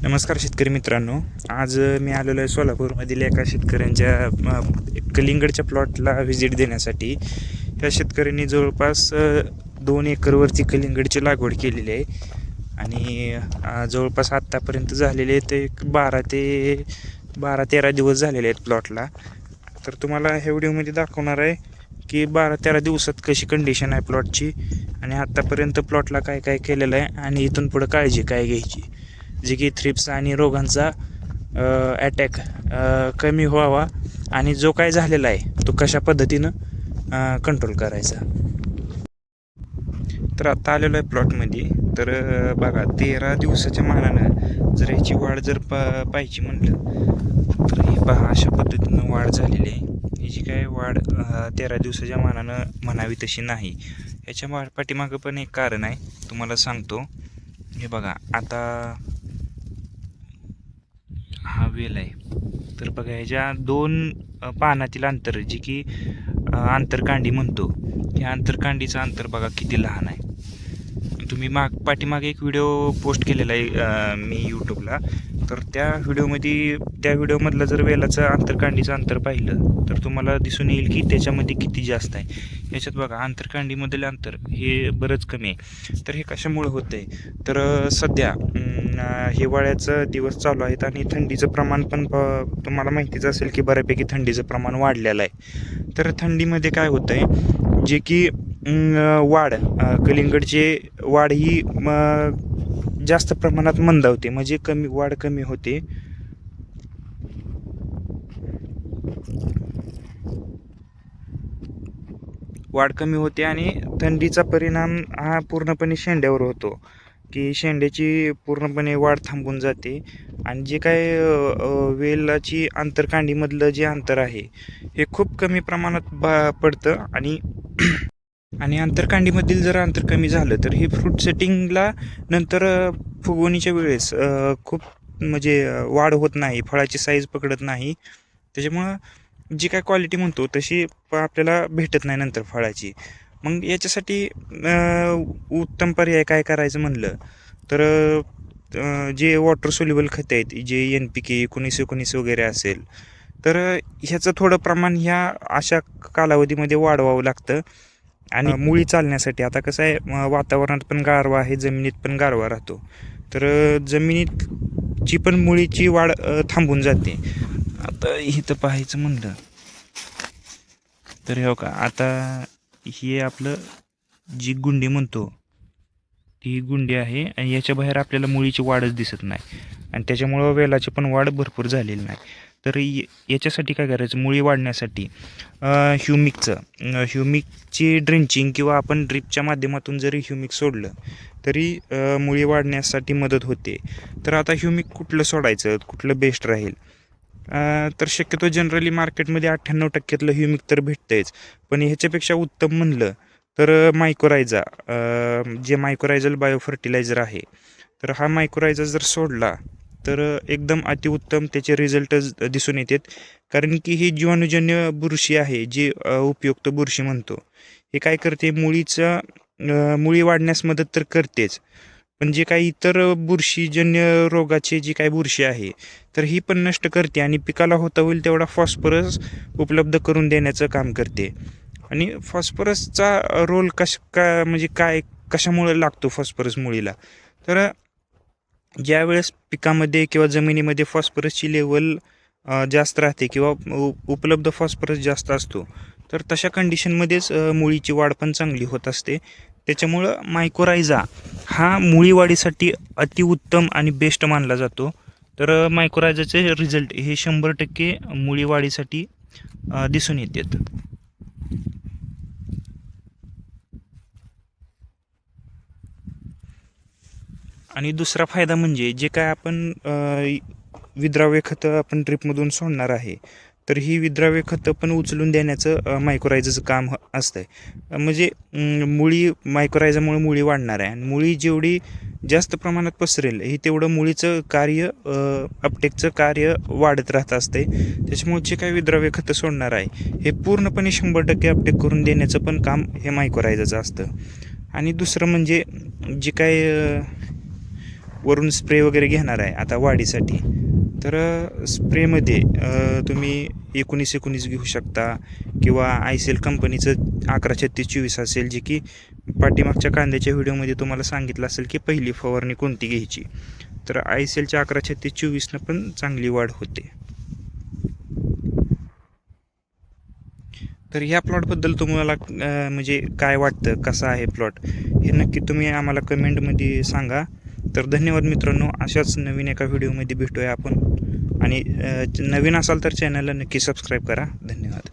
नमस्कार शेतकरी मित्रांनो. आज मी आलेलो आहे सोलापूरमधील एका शेतकऱ्यांच्या कलिंगडच्या प्लॉटला व्हिजिट देण्यासाठी. ह्या शेतकऱ्यांनी जवळपास 2 एकरवरती कलिंगडची लागवड केलेली आहे आणि जवळपास आत्तापर्यंत झालेले ते 12 ते 13 दिवस झालेले आहेत प्लॉटला. तर तुम्हाला ह्या व्हिडिओमध्ये दाखवणार आहे की 12-13 दिवसात कशी कंडिशन आहे प्लॉटची आणि आत्तापर्यंत प्लॉटला काय काय केलेलं आहे आणि इथून पुढं काळजी काय घ्यायची, जे की थ्रिप्स आणि रोगांचा अटॅक कमी व्हावा आणि जो काय झालेला आहे तो कशा पद्धतीनं कंट्रोल करायचा. तर आता आलेलो आहे प्लॉटमध्ये. तर बघा 13 दिवसाच्या मानानं जर ह्याची वाढ जर पाहिजे म्हटलं तर हे पहा अशा पद्धतीनं वाढ झालेली आहे. ही जी काय वाढ 13 दिवसाच्या मानानं म्हणावी तशी नाही. ह्याच्या पाठीमागं पण एक कारण आहे, तुम्हाला सांगतो. हे बघा, आता हा वेल आहे. तर बघा ह्याच्या 2 पानातील अंतर, जे की आंतरकांडी म्हणतो, या आंतरकांडीचं अंतर बघा किती लहान आहे. तुम्ही पाठीमागे एक व्हिडिओ पोस्ट केलेला आहे मी यूट्यूबला. तर त्या व्हिडिओमधलं जर वेलाचं आंतरकांडीचं अंतर पाहिलं तर तुम्हाला दिसून येईल की त्याच्यामध्ये किती जास्त आहे. याच्यात बघा आंतरकांडीमधील अंतर हे बरंच कमी आहे. तर हे कशामुळे होतं आहे, तर सध्या हिवाळ्याचं दिवस चालू आहेत आणि थंडीचं प्रमाण पण तुम्हाला माहितीच असेल की बऱ्यापैकी थंडीचं प्रमाण वाढलेलं आहे. तर थंडीमध्ये काय होतं आहे, जे की कलिंगडची वाढ ही जास्त प्रमाणात मंदावते, म्हणजे वाढ कमी होते. वाढ कमी होते आणि थंडीचा परिणाम हा पूर्णपणे शेंड्यावर होतो, की शेंड्याची पूर्णपणे वाढ थांबून जाते आणि जे काय वेलाची आंतरकांडीमधलं जे अंतर आहे हे खूप कमी प्रमाणात पडतं आणि आणि आंतरकांडीमधील जर अंतर कमी झालं तर हे फ्रूट सेटिंगला नंतर फुगवणीच्या वेळेस खूप म्हणजे वाढ होत नाही, फळाची साईज पकडत नाही. त्याच्यामुळं जी काय क्वालिटी म्हणतो तशी आपल्याला भेटत नाही नंतर फळाची. मग याच्यासाठी उत्तम पर्याय काय करायचं म्हणलं तर जे वॉटर सोल्युबल खतं आहेत, जे NPK 19-19 वगैरे असेल, तर ह्याचं थोडं प्रमाण ह्या अशा कालावधीमध्ये वाढवावं लागतं. आणि मुळी चालण्यासाठी आता कसं आहे, वातावरणात पण गारवा आहे, जमिनीत पण गारवा राहतो, तर जमिनीची पण मुळीची वाढ थांबून जाते. आता इथं पाहायचं म्हणलं तर हे का, आता हे आपलं जी गुंडी म्हणतो ती गुंडी आहे आणि याच्या बाहेर आपल्याला मुळीची वाढच दिसत नाही आणि त्याच्यामुळं वेलाची पण वाढ भरपूर झालेली नाही. तर याच्यासाठी काय करायचं, मुळी वाढण्यासाठी ह्युमिकची ड्रिंचिंग किंवा आपण ड्रिपच्या माध्यमातून जरी ह्युमिक सोडलं तरी मुळी वाढण्यासाठी मदत होते. तर आता ह्युमिक कुठलं सोडायचं, कुठलं बेस्ट राहील, तर शक्यतो जनरली मार्केटमध्ये 98% ह्युमिक तर भेटतंच. पण ह्याच्यापेक्षा उत्तम म्हणलं तर मायक्रोरायझा, जे मायक्रोरायझल बायो फर्टिलायझर आहे, तर हा मायक्रोरायझा जर सोडला तर एकदम अतिउत्तम त्याचे रिझल्ट दिसून येतात. कारण की ही जीवाणूजन्य बुरशी आहे, जी उपयुक्त बुरशी म्हणतो, हे काय करते, मुळी वाढण्यास मदत तर करतेच, पण जे काही इतर बुरशीजन्य रोगाची जी काही बुरशी आहे तर ही पण नष्ट करते आणि पिकाला होता होईल तेवढा फॉस्फरस उपलब्ध करून देण्याचं काम करते. आणि फॉस्फरसचा रोल म्हणजे कशामुळे लागतो फॉस्फरस मुळीला, तर ज्यावेळेस पिकामध्ये किंवा जमिनीमध्ये फॉस्फरसची लेवल जास्त राहते किंवा उपलब्ध फॉस्फरस जास्त असतो, तर तशा कंडिशनमध्येच मुळीची वाढ पण चांगली होत असते. त्याच्यामुळं मायक्रोरायझा हा मुळी वाढीसाठी अतिउत्तम आणि बेस्ट मानला जातो. तर मायक्रोरायझाचे रिझल्ट हे 100% मुळी वाढीसाठी दिसून येतात. आणि दुसरा फायदा म्हणजे जे काय आपण विद्राव्य खतं आपण ड्रिपमधून सोडणार आहे, तर ही विद्राव्य खतं पण उचलून देण्याचं मायक्रोरायझाचं काम असतं. म्हणजे मायक्रोरायझामुळे मुळी वाढणार आहे आणि मुळी जेवढी जास्त प्रमाणात पसरेल ही तेवढं मुळीचं कार्य, अपटेकचं कार्य वाढत राहत असते. त्याच्यामुळे जे काही विद्राव्य खतं सोडणार आहे हे पूर्णपणे 100% अपटेक करून देण्याचं पण काम हे मायक्रोरायझाचं असतं. आणि दुसरं म्हणजे जे काय वरून स्प्रे वगैरे घेणार आहे आता वाढीसाठी, तर स्प्रेमध्ये तुम्ही 19-19 घेऊ शकता किंवा ICL कंपनीचं 11-36-24 असेल, जे की पाठीमागच्या कांद्याच्या व्हिडिओमध्ये तुम्हाला सांगितलं असेल की पहिली फवारणी कोणती घ्यायची. तर ICLच्या 11-36-24नं पण चांगली वाढ होते. तर ह्या प्लॉटबद्दल तुम्हाला म्हणजे काय वाटतं, कसा आहे प्लॉट, हे नक्की तुम्ही आम्हाला कमेंटमध्ये सांगा. तर धन्यवाद मित्रांनो, अशाच नवीन एका व्हिडिओमध्ये भेटूया आपण. आणि नवीन असाल तर चॅनलला नक्की सबस्क्राईब करा. धन्यवाद.